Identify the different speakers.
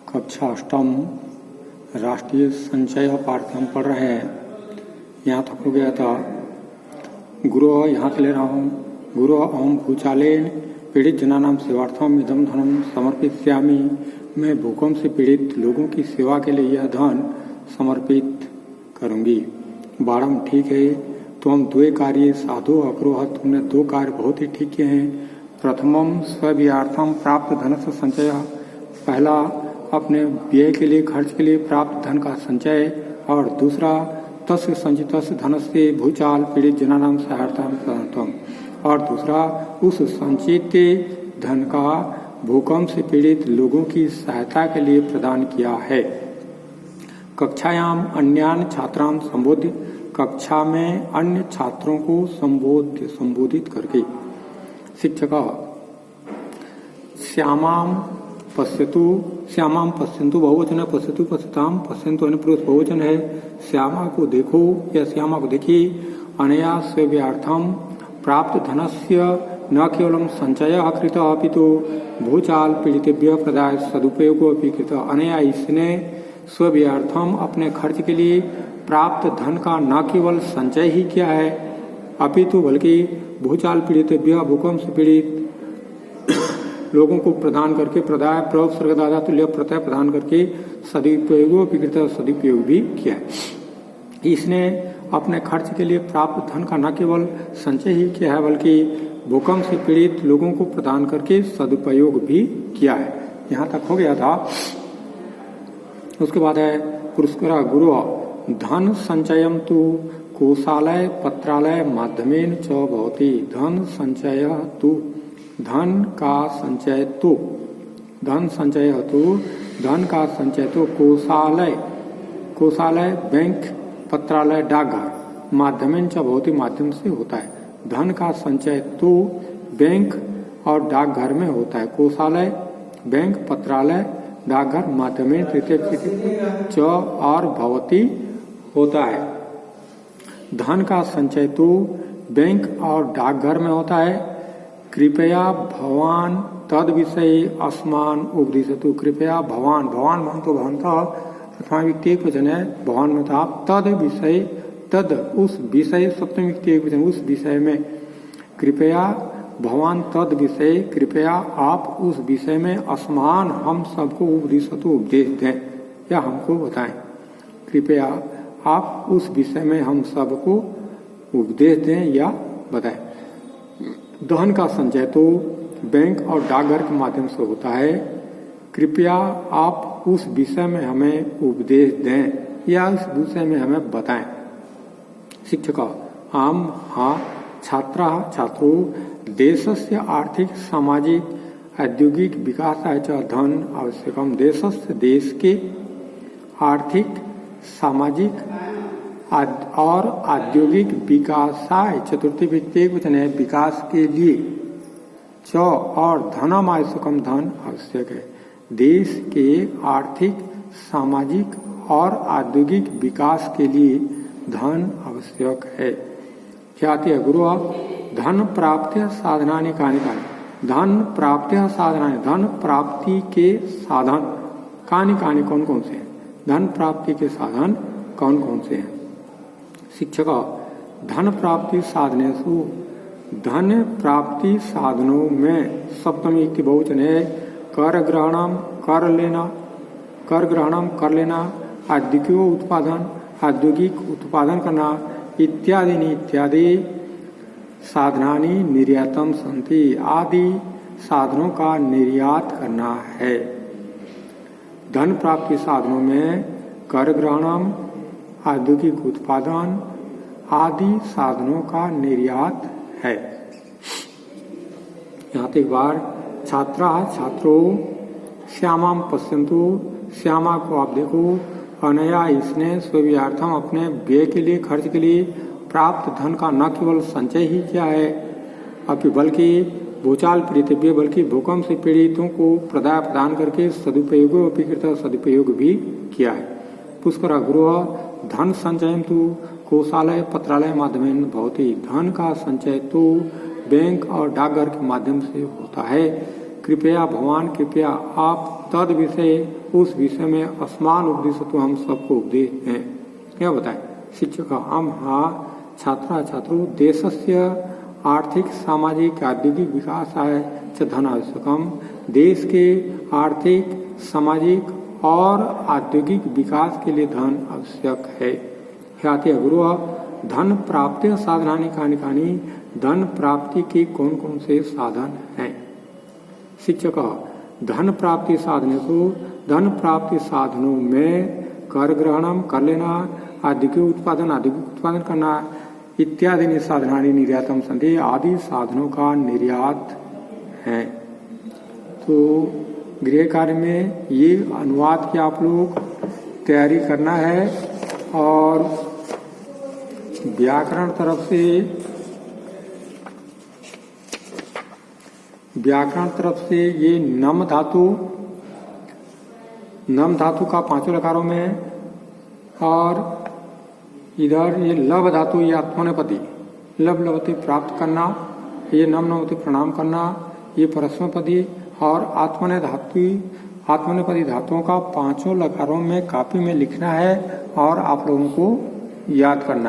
Speaker 1: कक्षा अष्टम राष्ट्रीय संचय पाठ हम पढ़ रहे हैं। यहाँ तक हो गया था गुरु, यहाँ से ले रहा हूँ। गुरु अहम भूचालेन पीड़ित जनानाम सेवार्थम इदम धनम समर्पिष्यामि। मैं भूकंप से पीड़ित लोगों की सेवा के लिए यह धन समर्पित करूँगी। बारम, ठीक है, तो हम द्वे कार्य साधु अक्रोह, तुमने दो कार्य बहुत ही ठीक किए हैं। प्रथमम स्वव्ययार्थम प्राप्त धन से संचय, पहला अपने व्यय के लिए, खर्च के लिए प्राप्त धन का संचय, और दूसरा तस्य संचित धन से भूचाल पीड़ित जनानाम सहायताम, और दूसरा उस संचित धन का भूकंप से पीड़ित लोगों की सहायता के लिए प्रदान किया है। कक्षायाम अन्यान छात्रान संबोध्य, कक्षा में अन्य छात्रों को संबोधित करके। शिक्षक श्यामाम पश्यन्तु बहुवचन है, पश्यतु पश्यताम, पश्यन्तु अन्य पुरुष बहुवचन है। श्यामा को देखो या श्यामा को देखिए। अनया स्वव्ययार्थम प्राप्त धनस्य न केवलम संचय कृत अपितु भूचाल पीड़ितेभ्य प्रदाय सदुपयोग अपि कृत। अनया, इसने स्वव्ययार्थम अपने खर्च के लिए प्राप्त धन का न केवल संचय ही किया है, अपितु बल्कि भूचाल पीड़ितेभ्य भूकंप से पीड़ित लोगों को प्रदान करके, प्रदाय प्रसर्ग दादा तुल्य प्रत्यय प्रदान करके सदुपयोग भी किया है। इसने अपने खर्च के लिए प्राप्त धन का न केवल संचय ही किया है, बल्कि भूकंप से पीड़ित लोगों को प्रदान करके सदुपयोग भी किया है। यहाँ तक हो गया था। उसके बाद है पुरस्कार गुरु धन संचयम तु कोषालय पत्रालय माध्यमेन च भवति। धन संचय तु, धन का संचय तो, धन का संचय तो कोषालय बैंक, पत्रालय डाकघर, माध्यमेन च भवति, माध्यम से होता है। धन का संचय तो बैंक और डाकघर में होता है। कोषालय बैंक, पत्रालय डाकघर, माध्यमेन तृतीय च और भवति होता है। धन का संचय तो बैंक और डाकघर में होता है। कृपया भवान तद विषय अस्मान उपदिशतु। कृपया भवान, भवान तो भवन्तः प्रथमा व्यक्ति एक वचन है, भवान में था। तद विषय, तद उस विषय, सप्तमी व्यक्ति एक वचन, उस विषय में। कृपया भवान तद विषय, कृपया आप उस विषय में अस्मान हम सबको उपदिशतु उपदेश दें या हमको बताएं। कृपया आप उस विषय में हम सबको उपदेश दें या बताएं। धन का संचय तो बैंक और डाकघर के माध्यम से होता है। कृपया आप उस विषय में हमें उपदेश दें या उस विषय में हमें बताएं। शिक्षक आम, हाँ। छात्रो देशस्य आर्थिक सामाजिक औद्योगिक विकासाय च धन आवश्यकम। देशस्य, देश के आर्थिक सामाजिक और औद्योगिक विकासाय, चतुर्थी व्यक्ति एक वचन है, विकास के लिए, च और धनम आवश्यकम, धन आवश्यक है। देश के आर्थिक सामाजिक और औद्योगिक विकास के लिए धन आवश्यक है। ख्याति गुरु धन प्राप्ति साधनानि कानि कानि। धन प्राप्ति साधनानि, धन प्राप्ति के साधन कानि कानि, कौन कौन से हैं। धन प्राप्ति के साधन कौन कौन से हैं। शिक्षक धन प्राप्ति साधनेषु, धन प्राप्ति साधनों में सप्तमी व्यक्ति बहुवचन है। कर ग्रहणम, कर लेना, औद्योगिक उत्पादन करना, इत्यादि साधनानि निर्यातम सन्ति। आदि साधनों का निर्यात करना है। धन प्राप्ति साधनों में कर ग्रहणम, औद्योगिक उत्पादन आदि साधनों का निर्यात है। यहाँ एक बार छात्रों श्यामाम पश्यन्तु, श्यामा को आप देखो। अनया, इसने स्वव्ययार्थम अपने व्यय के लिए, खर्च के लिए प्राप्त धन का न केवल संचय ही किया है, बल्कि भूचाल पीड़ितेभ्य, बल्कि भूकंप से पीड़ितों को प्रदान करके सदुपयोग भी किया है। पुष्कर गुरु धन संचयम तु कोषालय पत्रालय माध्यमेन भवति। धन का संचय तो बैंक और डाकघर के माध्यम से होता है। कृपया भगवान, कृपया आप तद विषय, उस विषय में असमान उपदेश तो हम सबको उपदेश हैं। क्या बताए शिक्षक हम छात्रा छात्रों देशस्य आर्थिक सामाजिक औद्योगिक विकासाय च धन आवश्यकम। देश के आर्थिक सामाजिक और औद्योगिक विकास के लिए धन आवश्यक है। ख्याति गुरु धन प्राप्ति साधनानि कानि कानि, धन प्राप्ति के कौन कौन से साधन हैं। शिक्षक धन प्राप्ति साधनेषु, धन प्राप्ति साधनों में कर ग्रहणम कर लेना, औद्योगिक उत्पादन करना इत्यादि साधनानि निर्यातम संधि, आदि साधनों का निर्यात है। तो गृह कार्य में ये अनुवाद की आप लोग तैयारी करना है। और व्याकरण तरफ से ये नम धातु का पांचों लकारों में, और इधर ये लव धातु, ये आत्मनेपदी लव लवती प्राप्त करना, ये नम नवती प्रणाम करना, ये परस्मैपदी और आत्मनेपदी धातुओं का पांचों लकारों में कॉपी में लिखना है और आप लोगों को याद करना है।